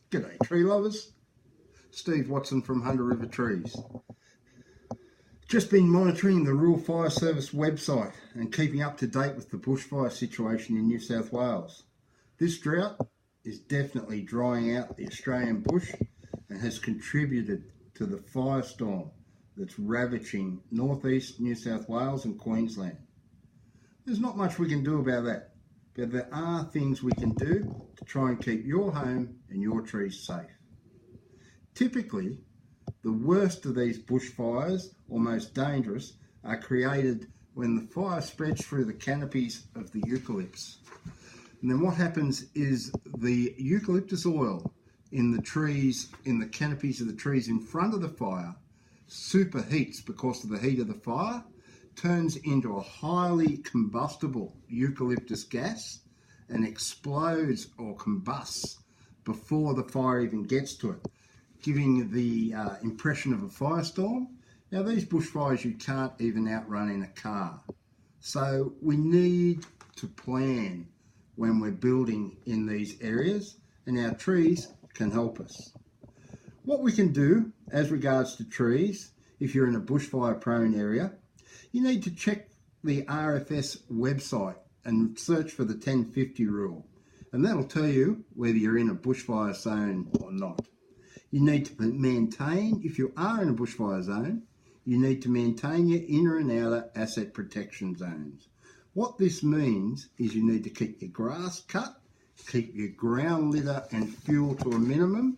G'day tree lovers, Steve Watson from Hunter River Trees. Just been monitoring the Rural Fire Service website and keeping up to date with the bushfire situation in New South Wales. This drought is definitely drying out the Australian bush and has contributed to the firestorm that's ravaging northeast New South Wales and Queensland. There's not much we can do about that, but there are things we can do to try and keep your home and your trees safe. Typically, the worst of these bushfires, or most dangerous, are created when the fire spreads through the canopies of the eucalypts. And then what happens is the eucalyptus oil in the trees, in the canopies of the trees in front of the fire, superheats because of the heat of the fire, turns into a highly combustible eucalyptus gas and explodes or combusts before the fire even gets to it, giving the impression of a firestorm. Now, these bushfires you can't even outrun in a car. So we need to plan when we're building in these areas, and our trees can help us. What we can do as regards to trees, if you're in a bushfire prone area, you need to check the RFS website and search for the 1050 rule, and that'll tell you whether you're in a bushfire zone or not. You need to maintain, if you are in a bushfire zone, you need to maintain your inner and outer asset protection zones. What this means is you need to keep your grass cut, keep your ground litter and fuel to a minimum,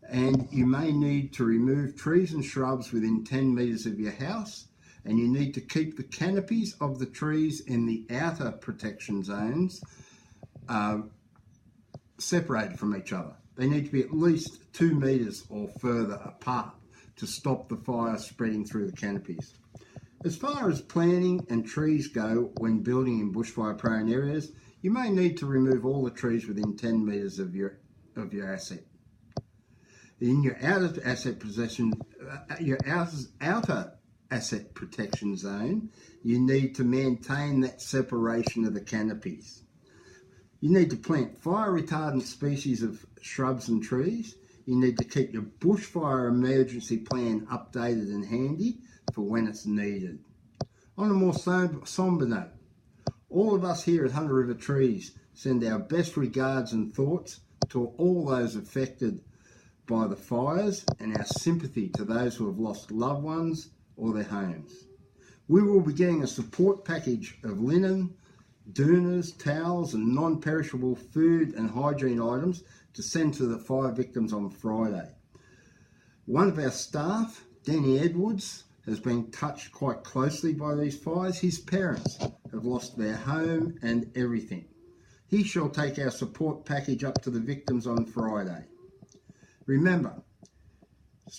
and you may need to remove trees and shrubs within 10 metres of your house, and you need to keep the canopies of the trees in the outer protection zones separated from each other. They need to be at least 2 metres or further apart to stop the fire spreading through the canopies. As far as planting and trees go when building in bushfire prone areas, you may need to remove all the trees within 10 metres of your asset. In your outer asset asset protection zone, you need to maintain that separation of the canopies. You need to plant fire retardant species of shrubs and trees. You need to keep your bushfire emergency plan updated and handy for when it's needed. On a more sombre note, all of us here at Hunter River Trees send our best regards and thoughts to all those affected by the fires, and our sympathy to those who have lost loved ones or their homes. We will be getting a support package of linen, doonas, towels and non-perishable food and hygiene items to send to the fire victims on Friday. One of our staff, Danny Edwards, has been touched quite closely by these fires. His parents have lost their home and everything. He shall take our support package up to the victims on Friday. Remember,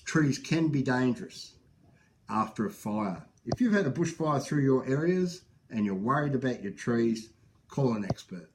trees can be dangerous after a fire. If you've had a bushfire through your areas and you're worried about your trees, call an expert.